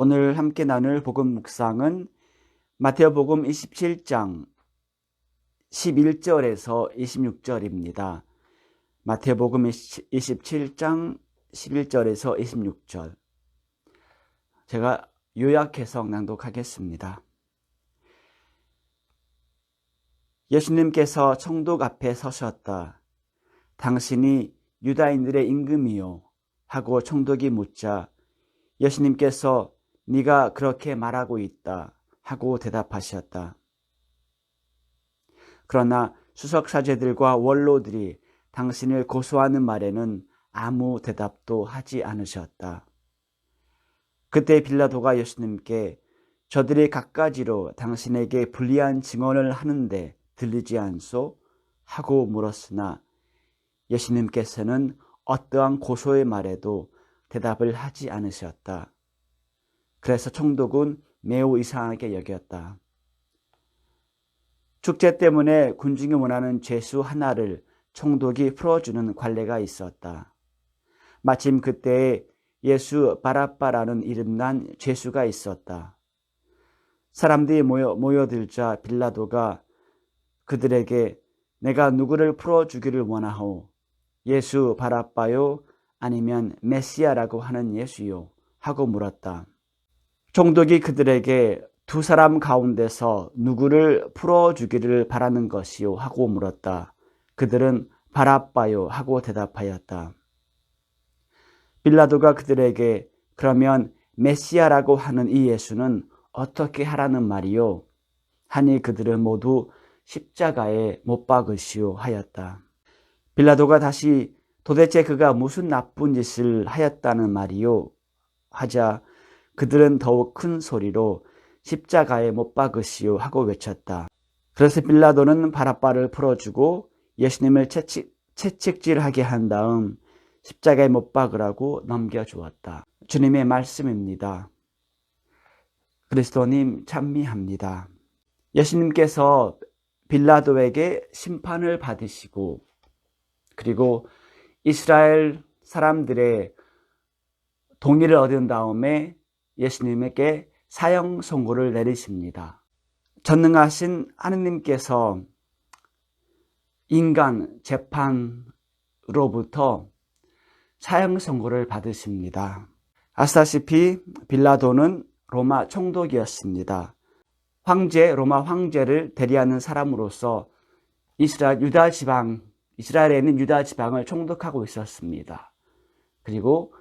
오늘 함께 나눌 복음 묵상은 마태복음 27장 11절에서 26절입니다. 마태복음 27장 11절에서 26절. 제가 요약해서 낭독하겠습니다. 예수님께서 총독 앞에 서셨다. 당신이 유다인들의 임금이요? 하고 총독이 묻자 예수님께서 네가 그렇게 말하고 있다 하고 대답하셨다. 그러나 수석사제들과 원로들이 당신을 고소하는 말에는 아무 대답도 하지 않으셨다. 그때 빌라도가 예수님께 저들이 갖가지로 당신에게 불리한 증언을 하는데 들리지 않소? 하고 물었으나 예수님께서는 어떠한 고소의 말에도 대답을 하지 않으셨다. 그래서 총독은 매우 이상하게 여겼다. 축제 때문에 군중이 원하는 죄수 하나를 총독이 풀어주는 관례가 있었다. 마침 그때에 예수 바라빠라는 이름난 죄수가 있었다. 사람들이 모여들자 빌라도가 그들에게 내가 누구를 풀어주기를 원하오? 예수 바라빠요? 아니면 메시아라고 하는 예수요? 하고 물었다. 총독이 그들에게 두 사람 가운데서 누구를 풀어주기를 바라는 것이요? 하고 물었다. 그들은 바라빠요? 하고 대답하였다. 빌라도가 그들에게 그러면 메시아라고 하는 이 예수는 어떻게 하라는 말이요? 하니 그들은 모두 십자가에 못 박으시오 하였다. 빌라도가 다시 도대체 그가 무슨 나쁜 짓을 하였다는 말이요? 하자 그들은 더욱 큰 소리로 십자가에 못 박으시오 하고 외쳤다. 그래서 빌라도는 바라빠를 풀어주고 예수님을 채찍질하게 한 다음 십자가에 못 박으라고 넘겨주었다. 주님의 말씀입니다. 그리스도님 찬미합니다. 예수님께서 빌라도에게 심판을 받으시고 그리고 이스라엘 사람들의 동의를 얻은 다음에 예수님에게 사형 선고를 내리십니다. 전능하신 하느님께서 인간 재판으로부터 사형 선고를 받으십니다. 아시다시피 빌라도는 로마 총독이었습니다. 로마 황제를 대리하는 사람으로서 이스라엘에 있는 유다 지방을 총독하고 있었습니다. 그리고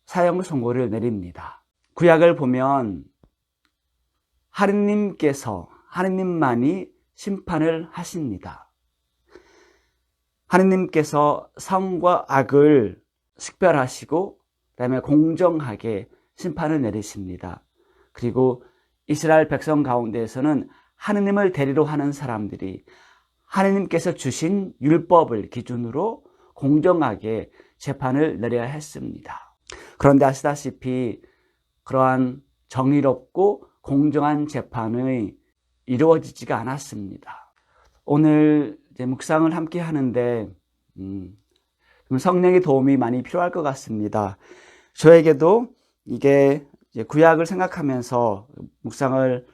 사형 선고를 내립니다. 구약을 보면 하느님만이 심판을 하십니다. 하느님께서 선과 악을 식별하시고 그다음에 공정하게 심판을 내리십니다. 그리고 이스라엘 백성 가운데에서는 하느님을 대리로 하는 사람들이 하느님께서 주신 율법을 기준으로 공정하게 재판을 내려야 했습니다. 그런데 아시다시피 그러한 정의롭고 공정한 재판이 이루어지지가 않았습니다. 오늘 이제 묵상을 함께 하는데 성령의 도움이 많이 필요할 것 같습니다. 저에게도 이게 이제 구약을 생각하면서 묵상을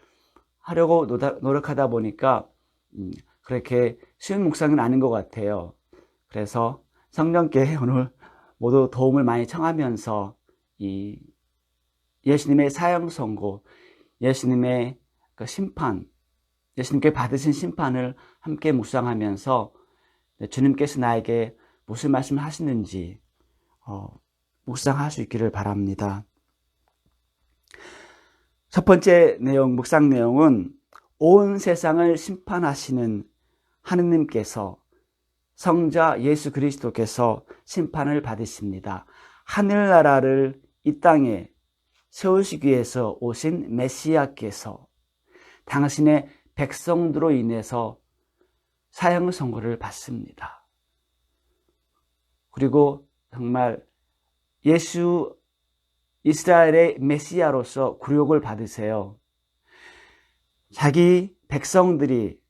하려고 노력하다 보니까 그렇게 쉬운 묵상은 아닌 것 같아요. 그래서 성령께 오늘 모두 도움을 많이 청하면서 이 예수님의 사형 선고, 예수님의 그 심판, 예수님께 받으신 심판을 함께 묵상하면서 주님께서 나에게 무슨 말씀을 하시는지 묵상할 수 있기를 바랍니다. 첫 번째 묵상 내용은 온 세상을 심판하시는 하느님께서 성자 예수 그리스도께서 심판을 받으십니다. 하늘나라를 이 땅에 세우시기 위해서 오신 메시아께서 당신의 백성들로 인해서 사형 선고를 받습니다. 그리고 정말 이스라엘의 메시아로서 굴욕을 받으세요. 자기 백성들이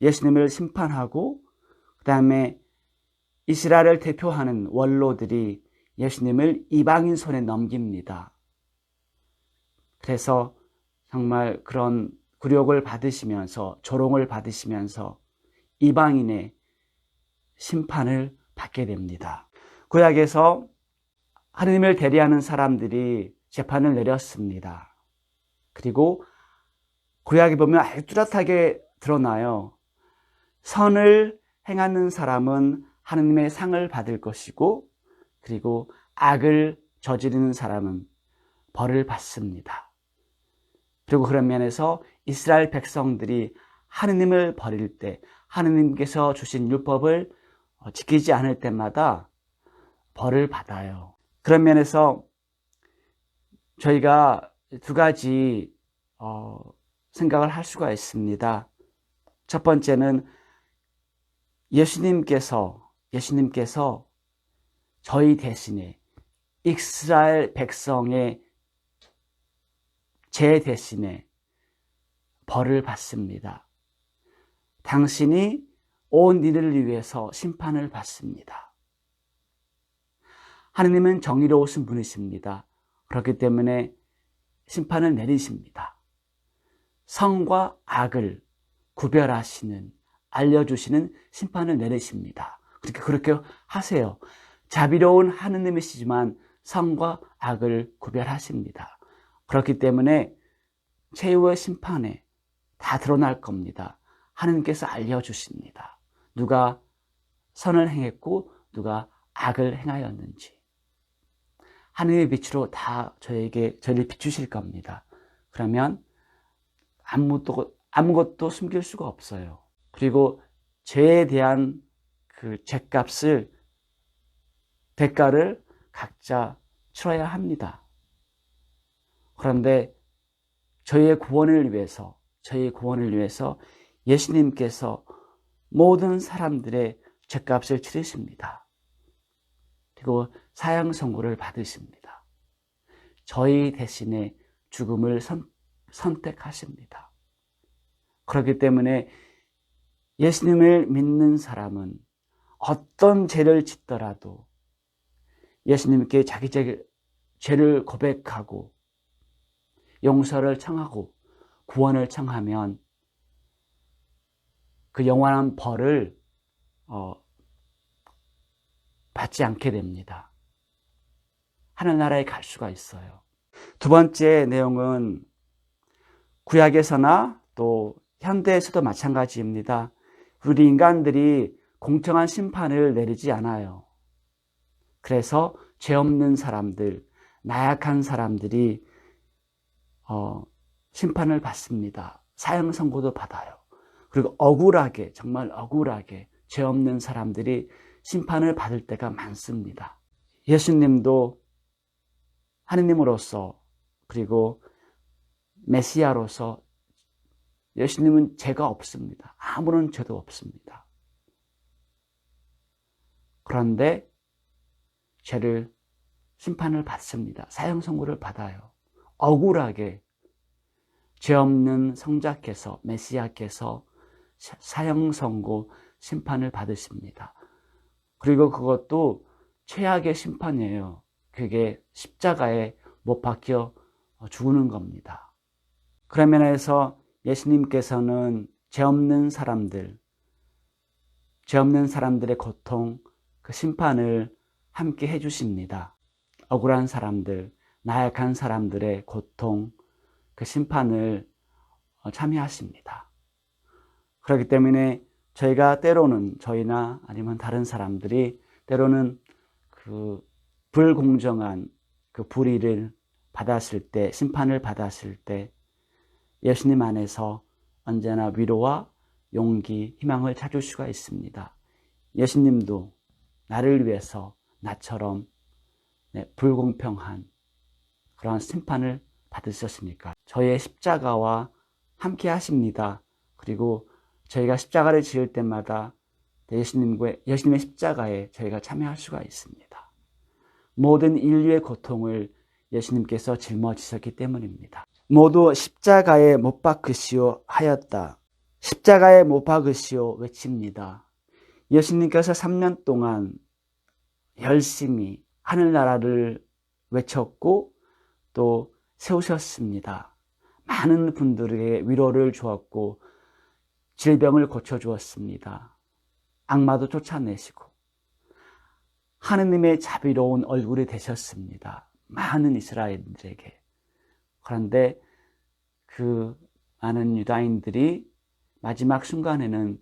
예수님을 심판하고 그 다음에 이스라엘을 대표하는 원로들이 예수님을 이방인 손에 넘깁니다. 그래서 정말 그런 굴욕을 받으시면서 조롱을 받으시면서 이방인의 심판을 받게 됩니다. 구약에서 하느님을 대리하는 사람들이 재판을 내렸습니다. 그리고 구약에 보면 아주 뚜렷하게 드러나요. 선을 행하는 사람은 하느님의 상을 받을 것이고, 그리고 악을 저지르는 사람은 벌을 받습니다. 그리고 그런 면에서 이스라엘 백성들이 하느님을 버릴 때, 하느님께서 주신 율법을 지키지 않을 때마다 벌을 받아요. 그런 면에서 저희가 두 가지 생각을 할 수가 있습니다. 첫 번째는 예수님께서 저희 대신에 이스라엘 백성의 죄 대신에 벌을 받습니다. 당신이 온 이들을 위해서 심판을 받습니다. 하느님은 정의로우신 분이십니다. 그렇기 때문에 심판을 내리십니다. 선과 악을 구별하시는, 알려주시는 심판을 내리십니다. 그렇게 하세요. 자비로운 하느님이시지만 선과 악을 구별하십니다. 그렇기 때문에 최후의 심판에 다 드러날 겁니다. 하느님께서 알려주십니다. 누가 선을 행했고 누가 악을 행하였는지. 하느님의 빛으로 다 저를 비추실 겁니다. 그러면 아무것도 숨길 수가 없어요. 그리고 죄에 대한 그 죄값을, 대가를 각자 치러야 합니다. 그런데 저희의 구원을 위해서 예수님께서 모든 사람들의 죄값을 치르십니다. 그리고 사형 선고를 받으십니다. 저희 대신에 죽음을 선택하십니다. 그렇기 때문에 예수님을 믿는 사람은 어떤 죄를 짓더라도 예수님께 자기 죄를 고백하고 용서를 청하고 구원을 청하면 그 영원한 벌을 받지 않게 됩니다. 하늘나라에 갈 수가 있어요. 두 번째 내용은 구약에서나 또 현대에서도 마찬가지입니다. 우리 인간들이 공정한 심판을 내리지 않아요. 그래서 죄 없는 사람들, 나약한 사람들이 심판을 받습니다. 사형 선고도 받아요. 그리고 억울하게, 정말 억울하게 죄 없는 사람들이 심판을 받을 때가 많습니다. 예수님도 하느님으로서, 그리고 메시아로서 예수님은 죄가 없습니다. 아무런 죄도 없습니다. 그런데 심판을 받습니다. 사형 선고를 받아요. 억울하게 죄 없는 성자께서, 메시아께서 사형 선고 심판을 받으십니다. 그리고 그것도 최악의 심판이에요. 그게 십자가에 못 박혀 죽는 겁니다. 그런 면에서 예수님께서는 죄 없는 사람들의 고통, 그 심판을 함께 해주십니다. 억울한 사람들, 나약한 사람들의 고통, 그 심판을 참여하십니다. 그렇기 때문에 저희나 아니면 다른 사람들이 때로는 그 불공정한 그 불의를 받았을 때, 심판을 받았을 때 예수님 안에서 언제나 위로와 용기, 희망을 찾을 수가 있습니다. 예수님도 나를 위해서 나처럼 불공평한 그런 심판을 받으셨으니까 저희의 십자가와 함께 하십니다. 그리고 저희가 십자가를 지을 때마다 예수님의 십자가에 저희가 참여할 수가 있습니다. 모든 인류의 고통을 예수님께서 짊어지셨기 때문입니다. 모두 십자가에 못 박으시오 하였다. 십자가에 못 박으시오 외칩니다. 예수님께서 3년 동안 열심히 하늘나라를 외쳤고 또 세우셨습니다. 많은 분들에게 위로를 주었고 질병을 고쳐주었습니다. 악마도 쫓아내시고 하느님의 자비로운 얼굴이 되셨습니다. 많은 이스라엘인들에게. 그런데 그 많은 유다인들이 마지막 순간에는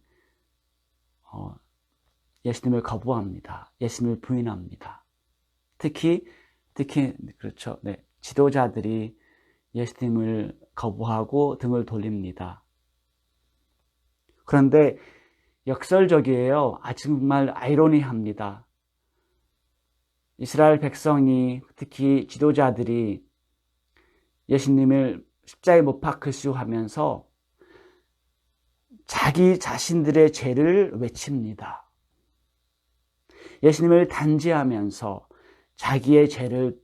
예수님을 거부합니다. 예수님을 부인합니다. 특히 그렇죠. 네, 지도자들이 예수님을 거부하고 등을 돌립니다. 그런데 역설적이에요. 정말 아이러니합니다. 이스라엘 백성이, 특히 지도자들이 예수님을 십자가에 못 박으시오 하면서 자기 자신들의 죄를 외칩니다. 예수님을 단죄하면서 자기의 죄를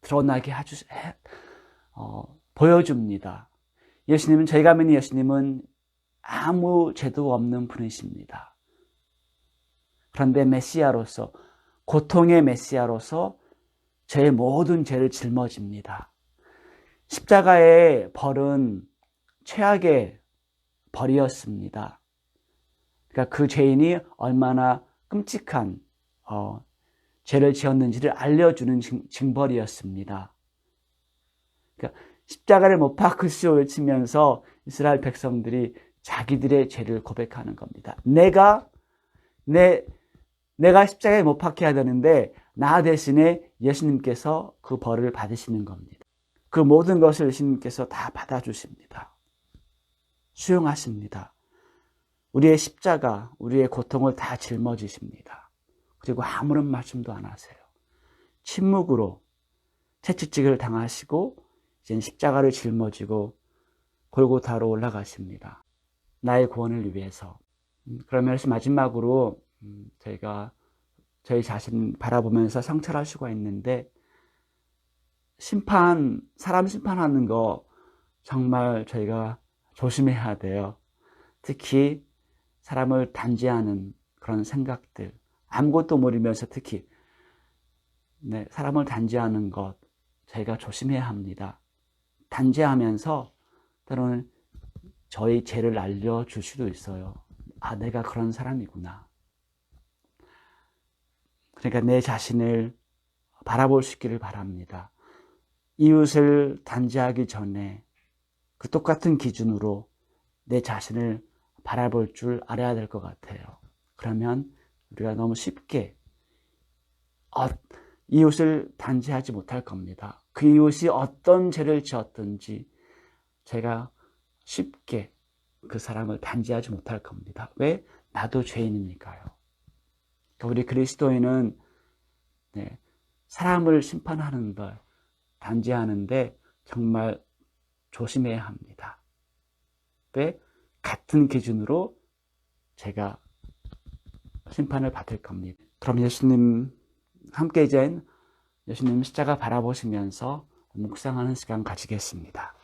드러나게 보여줍니다. 예수님은, 저희가 믿는 예수님은 아무 죄도 없는 분이십니다. 그런데 메시아로서, 고통의 메시아로서 제 모든 죄를 짊어집니다. 십자가의 벌은 최악의 벌이었습니다. 그러니까 그 죄인이 얼마나 끔찍한 죄를 지었는지를 알려주는 징벌이었습니다. 그러니까 십자가를 못 박으시오 외치면서 이스라엘 백성들이 자기들의 죄를 고백하는 겁니다. 내가 십자가에 못 박혀야 되는데 나 대신에 예수님께서 그 벌을 받으시는 겁니다. 그 모든 것을 예수님께서 다 받아주십니다. 수용하십니다. 우리의 십자가, 우리의 고통을 다 짊어지십니다. 그리고 아무런 말씀도 안 하세요. 침묵으로 채찍질을 당하시고 이제 십자가를 짊어지고 골고다로 올라가십니다. 나의 구원을 위해서. 그러면서 마지막으로 저희가 저희 자신 바라보면서 성찰할 수가 있는데, 사람 심판하는 거 정말 저희가 조심해야 돼요. 특히 사람을 단죄하는 그런 생각들, 아무것도 모르면서 특히 사람을 단죄하는 것 저희가 조심해야 합니다. 단죄하면서 때로는 저희 죄를 알려줄 수도 있어요. 아, 내가 그런 사람이구나. 그러니까 내 자신을 바라볼 수 있기를 바랍니다. 이웃을 단죄하기 전에 그 똑같은 기준으로 내 자신을 바라볼 줄 알아야 될 것 같아요. 그러면 우리가 너무 쉽게 이웃을 단죄하지 못할 겁니다. 그 이웃이 어떤 죄를 지었든지 제가 쉽게 그 사람을 단죄하지 못할 겁니다. 왜? 나도 죄인이니까요. 그러니까 우리 그리스도인은 사람을 심판하는 걸, 단죄하는데 정말 조심해야 합니다. 왜? 같은 기준으로 제가 심판을 받을 겁니다. 그럼 예수님 함께 이제 예수님 십자가 바라보시면서 묵상하는 시간 가지겠습니다.